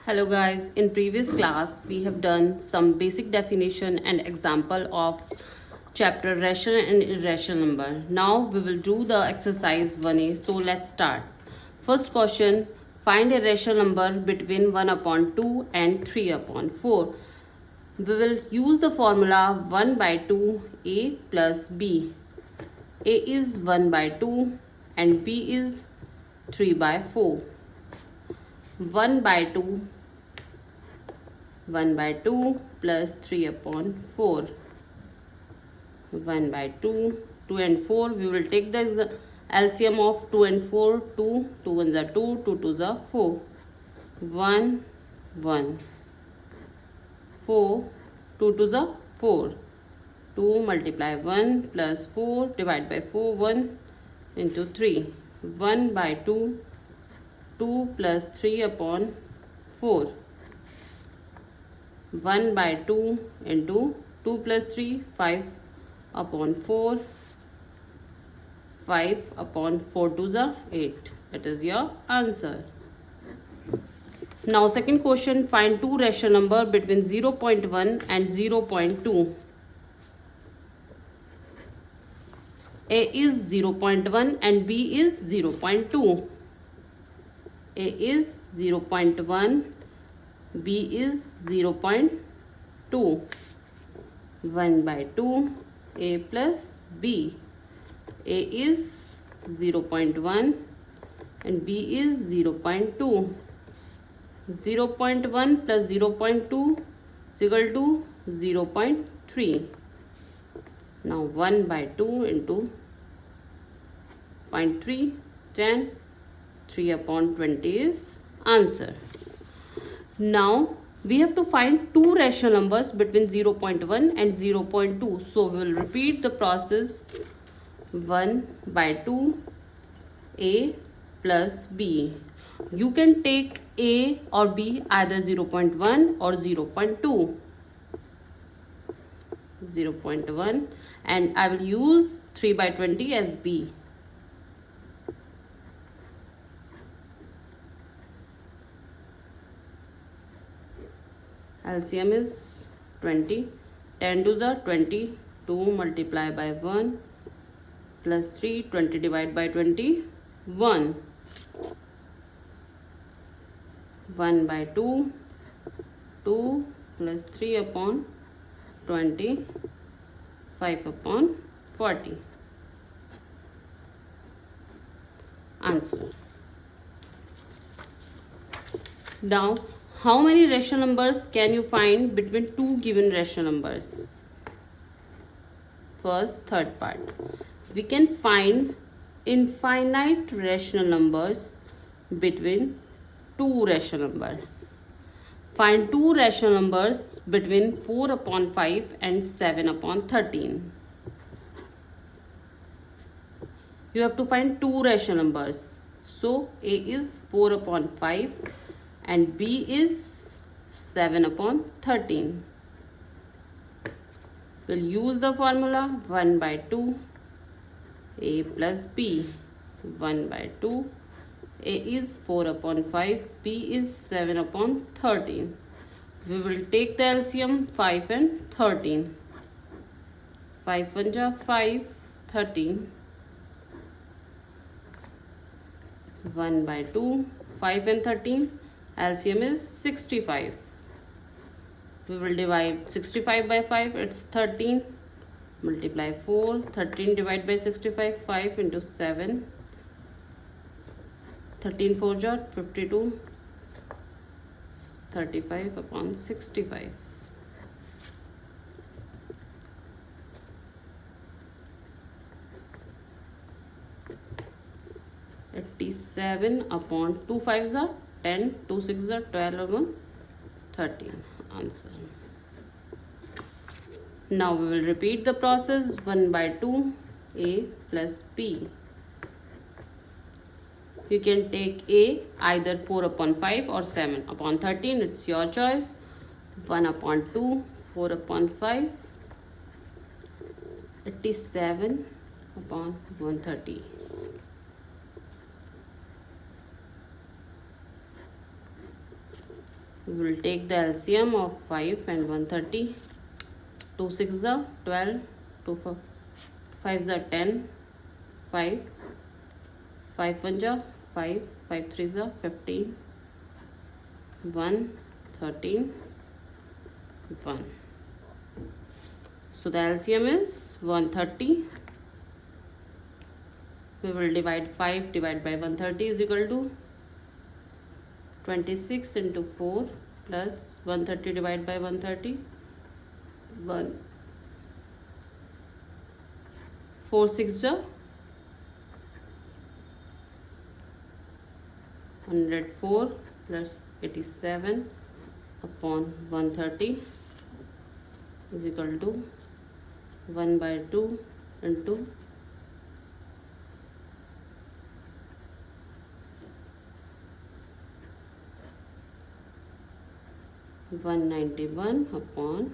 Hello guys, in previous class we have done some basic definition and example of chapter rational and irrational number. Now we will do the exercise 1A. So let's start. First question, find a rational number between 1 upon 2 and 3 upon 4. We will use the formula 1 by 2 a plus b. A is 1 by 2 and b is 3 by 4. 1 by 2 1 by 2 plus 3 upon 4. 1 by 2, 2 and 4. We will take the LCM of 2 and 4. 2, 2 ones are 2, 2 twos are 4. 1, 1. 4, 2 twos are 4. 2 multiply 1 plus 4 divide by 4, 1 into 3. 1 by 2, 2 plus 3 upon 4. 1 by 2 into 2 plus 3, 5 upon 4. 5 upon 4 twos are 8. That is your answer. Now second question, find two rational number between 0.1 and 0.2. A is 0.1 and B is 0.2. A is 0.1, B is 0.2. 1 by 2 A plus B. A is 0.1 and B is 0.2. 0.1 plus 0.2 is equal to 0.3. Now 1 by 2 into 0.3, 10. 3 upon 20 is answer. Now we have to find two rational numbers between 0.1 and 0.2. So we will repeat the process. 1 by 2 A plus B. You can take A or B either 0.1 or 0.2. 0.1 and I will use 3 by 20 as B. LCM is 20. 10 twos are 20. 2 multiply by 1 plus 3. 20 divided by 20. 1. 1 by 2. 2 plus 3 upon 20. 5 upon 40. Answer. Now, how many rational numbers can you find between two given rational numbers? First, third part. We can find infinite rational numbers between two rational numbers. Find two rational numbers between 4 upon 5 and 7 upon 13. You have to find two rational numbers. So, A is 4 upon 5 and B is 7 upon 13. We'll use the formula 1 by 2 A plus B. 1 by 2 A is 4 upon 5, B is 7 upon 13. We will take the LCM 5 and 13. 5 1 ja 5, 13. 1 by 2, 5 and 13. LCM is 65. We will divide 65 by 5, it's 13. Multiply 4, 13 divided by 65, 5 into 7. 13 4 ja 52. 35 upon 65. Seven upon 2 5s are 10, 2 6s are 12 upon 13. Answer. Now we will repeat the process 1 by 2 A plus B. You can take A either 4 upon 5 or 7 upon 13. It's your choice. 1 upon 2, 4 upon 5. 87 upon 130. We will take the LCM of 5 and 130. 2 6 are 12, 2 5 are 10, 5, 5 1 are 5, 5 3 are 15, 1, 13, 1. So the LCM is 130. We will divide 5 divided by 130 is equal to 26 into 4 plus 130 divided by 130, 1, 4 6 are 104 plus 87 upon 130 is equal to 1 by 2 into 191 upon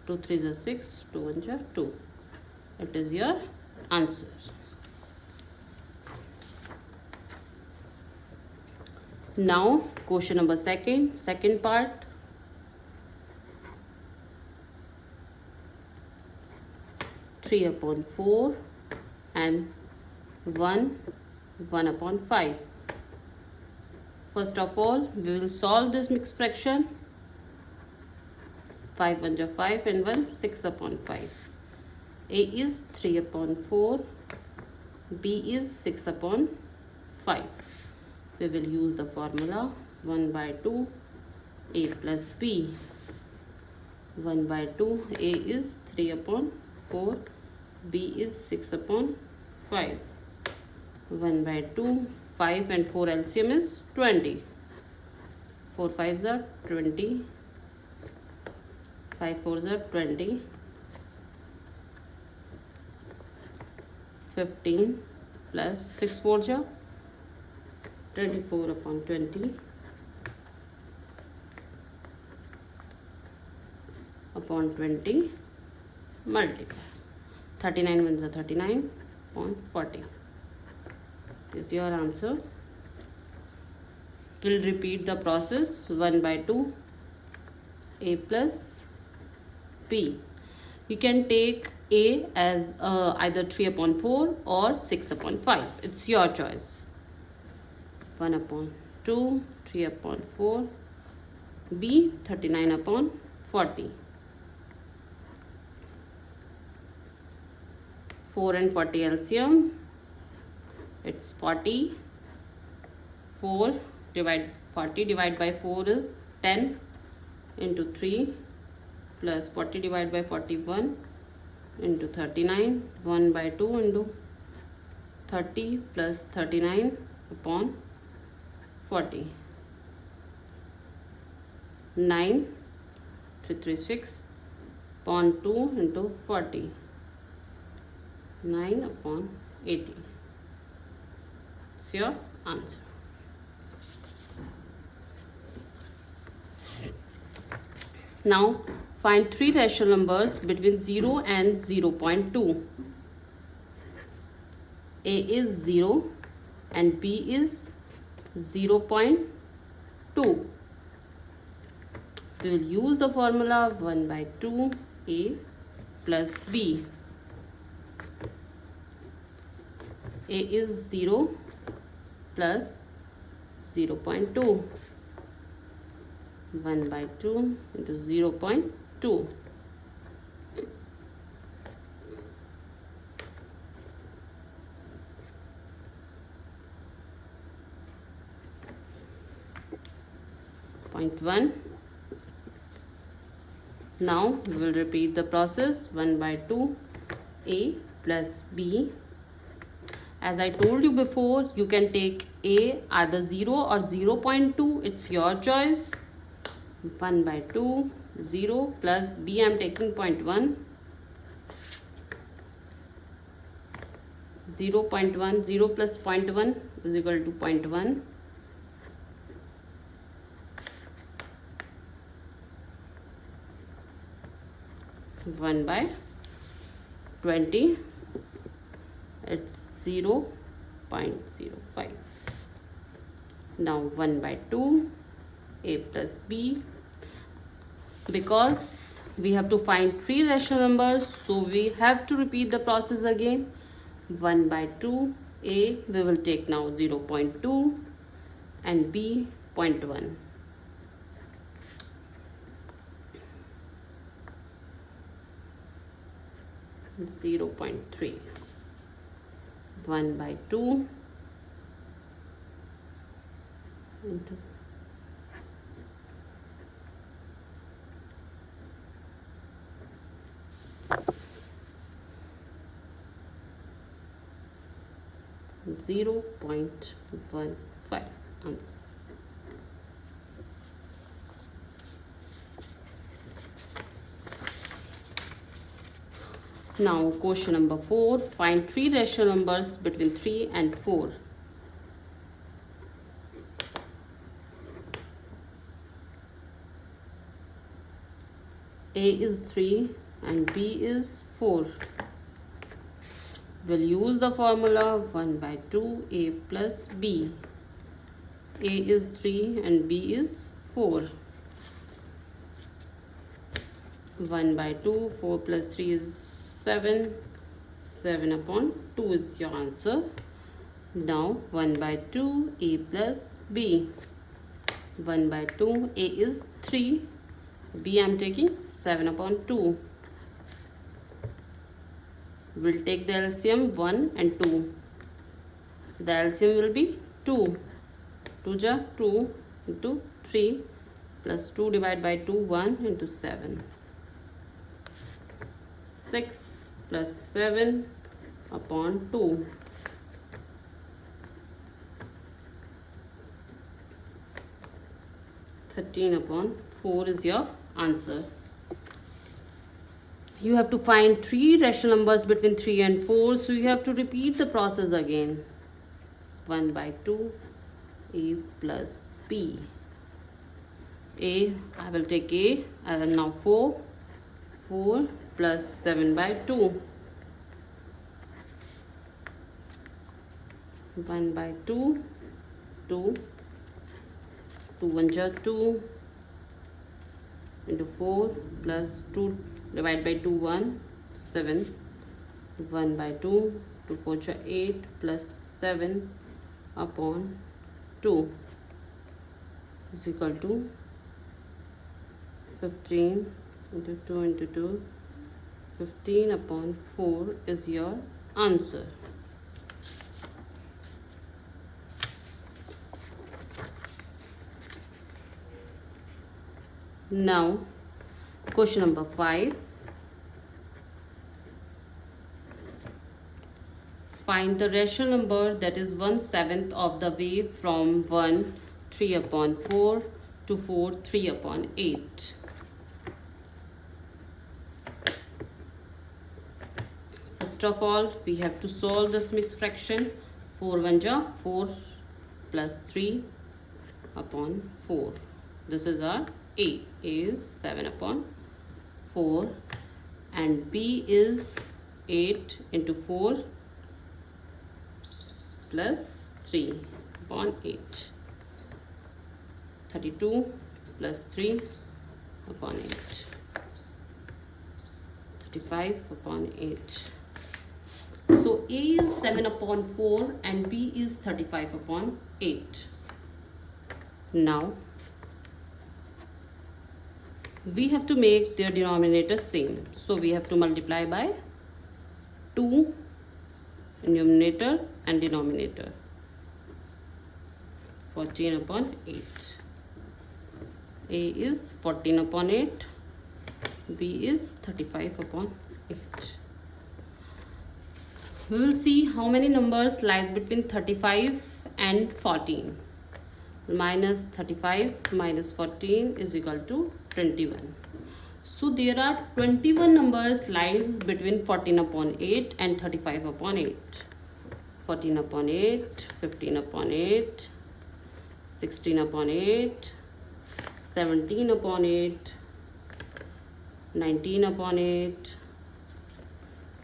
2 3 is 6, 2 1 is 2. It is your answer. Now question number second part. Three upon 4 and 1 upon 5. First of all, we will solve this mixed fraction. 5 1 is 5 and 1 6 upon 5. A is 3 upon 4, B is 6 upon 5. We will use the formula 1 by 2 A plus B. 1 by 2 A is 3 upon 4, B is 6 upon 5. 1 by 2, 5 and 4 LCM is 20. 4 5s are 20. 5 4s are 20. 15 plus 6 4s are 24 upon 20 upon 20 multiply. 39 ones are 39 upon 40 is your answer. We'll repeat the process. 1 by 2 A plus B. You can take A as either 3 upon 4 or 6 upon 5. It's your choice. 1 upon 2, 3 upon 4, B 39 upon 40. 4 and 40 LCM, it's 40. 40 divided by 4 is 10 into 3 plus 40 divided by 41 into 39. 1 by 2 into 30 plus 39 upon 40. 9 336 upon 2 into 40. 9 upon 80. It's your answer. Now find three rational numbers between 0 and 0.2. A is 0 and B is 0.2. We will use the formula 1 by 2 A plus B. A is 0 plus 0.2. 1 by 2 into 0.2. Point 1. Now we will repeat the process. 1 by 2 A plus B. As I told you before, you can take A either 0 or 0.2. It's your choice. 1 by 2, 0 plus B, I am taking 0.1. 0.1, 0 plus 0.1 is equal to 0.1. 1 by 20, it's 0.05. Now 1 by 2 a plus b. Because we have to find three rational numbers, so we have to repeat the process again. 1 by 2 a, we will take now 0.2 and b 0.1. 0.3. 1 by 2 into 0.15 answer. Now question number 4. Find three rational numbers between 3 and 4. A is 3 and B is 4. We'll use the formula 1 by 2 a plus b. A is 3 and b is 4. 1 by 2, 4 plus 3 is 7. 7 upon 2 is your answer. Now 1 by 2 a plus b. 1 by 2 a is 3. B I am taking 7 upon 2. We'll take the LCM 1 and 2. So the LCM will be 2. 2 ja 2 into 3 plus 2 divided by 2, 1 into 7. 6 plus 7 upon 2. 13 upon 4 is your answer. You have to find three rational numbers between 3 and 4, so you have to repeat the process again. 1 by 2 a plus b. A, I will take a, and now 4 plus 7 by 2. 1 by 2 2 1 ja 2 into 4 plus 2 divided by 2, 1, 7. 1 by 2, 2 4 ja 8 plus 7 upon 2 is equal to 15 into 2 into 2. 15 upon 4 is your answer. Now question number 5. Find the rational number that is 1/7 of the way from 1 3 upon 4 to 4 3 upon 8. First of all, we have to solve this mixed fraction. 4 1 ja 4 plus 3 upon 4. This is our A. A is 7 upon 4 and B is 8 into 4 plus 3 upon 8. 32 plus 3 upon 8. 35 upon 8. So A is 7 upon 4 and B is 35 upon 8. Now we have to make their denominator same. So we have to multiply by 2 in numerator and denominator. 14 upon 8. A is 14 upon 8. B is 35 upon 8. We will see how many numbers lies between 35 and 14. Minus 35 minus 14 is equal to 21. So there are 21 numbers lies between 14 upon 8 and 35 upon 8. 14 upon 8, 15 upon 8, 16 upon 8, 17 upon 8, 19 upon 8,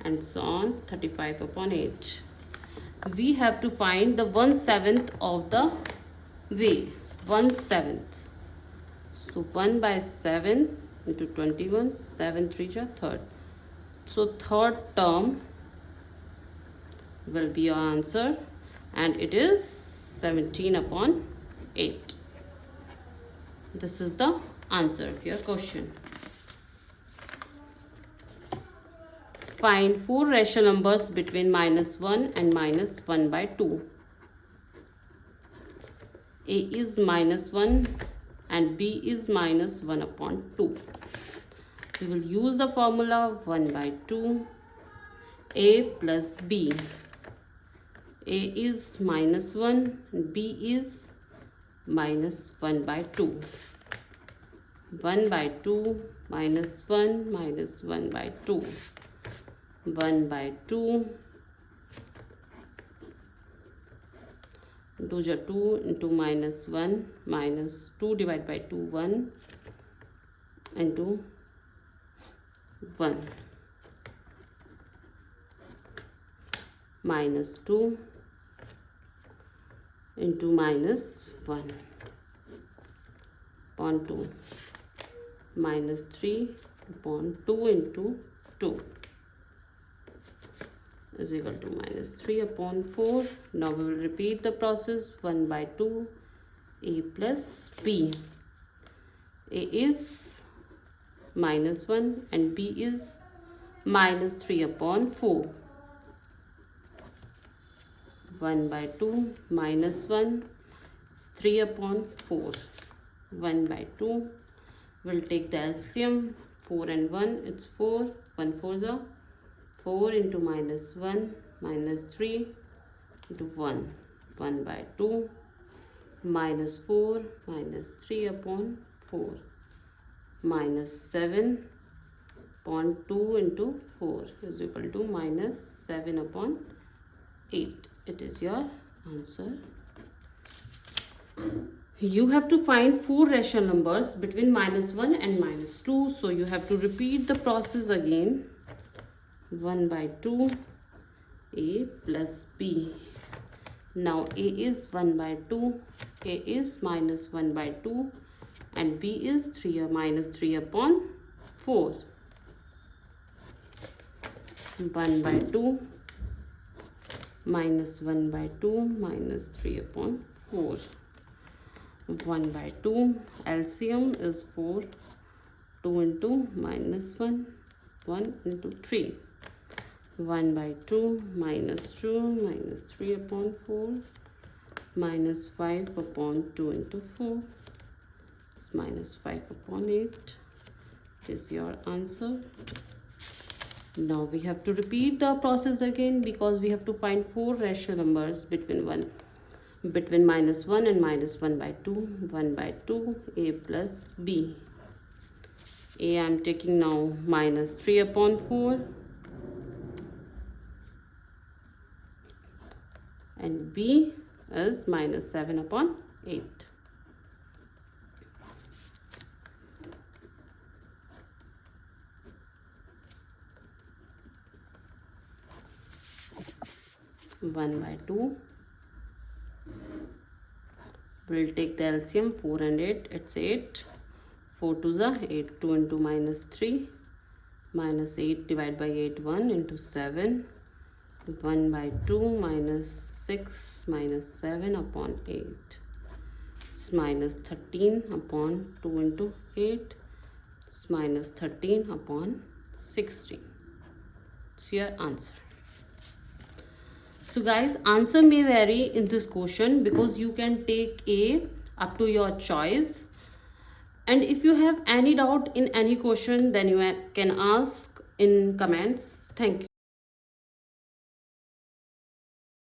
and so on, 35 upon 8. We have to find the 1/7 of the way. 1/7. So 1 by 7 into 21, 7 3 ja third. So third term will be your answer, and it is 17 upon 8. This is the answer of your question. Find 4 rational numbers between -1 and -1 by 2. A is -1 and B is -1 upon 2. We will use the formula 1 by 2, A plus B. A is -1 and B is -1 by 2. 1 by 2 -1 -1 by 2. 1 by 2, 2 ja 2 into -1 minus 2 divided by 2 1 into 1 minus 2 into -1 upon 2 minus 3 upon 2 into 2 is equal to -3 upon 4. Now we will repeat the process. 1 by 2, A plus B. A is -1 and B is -3 upon 4. 1 by 2 -1 is 3 upon 4. 1 by 2, we'll take the LCM. 4 and 1, it's 4. 1 4s are 4 into -1 -3 into 1. 1 by 2 -4 -3 upon 4 -7 upon 2 into 4 is equal to -7 upon 8. It is your answer. You have to find 4 rational numbers between -1 and -2. So you have to repeat the process again. 1 by 2, A plus B. Now A is 1 by 2, A is -1 by 2 and B is -3 upon 4. 1 by 2 -1 by 2 -3 upon 4. 1 by 2, LCM is 4. 2 into -1, 1 into 3. 1 by 2 -2 -3 upon 4 -5 upon 2 into 4 is -5 upon 8. It is your answer. Now we have to repeat the process again because we have to find 4 rational numbers between -1 and -1 by 2. 1 by 2, A plus B. A I am taking now -3 upon 4 and B is -7 upon 8. One by 2, we'll take the LCM. 4 and 8, it's 8. 4 2s are 8. 2 into -3 -8 divided by 8, 1 into 7. 1 by 2 -6 -7 upon 8. It's -13 upon 2 into 8. It's -13 upon 16. It's your answer. So guys, answer may vary in this question because you can take A up to your choice. And if you have any doubt in any question, then you can ask in comments. Thank you.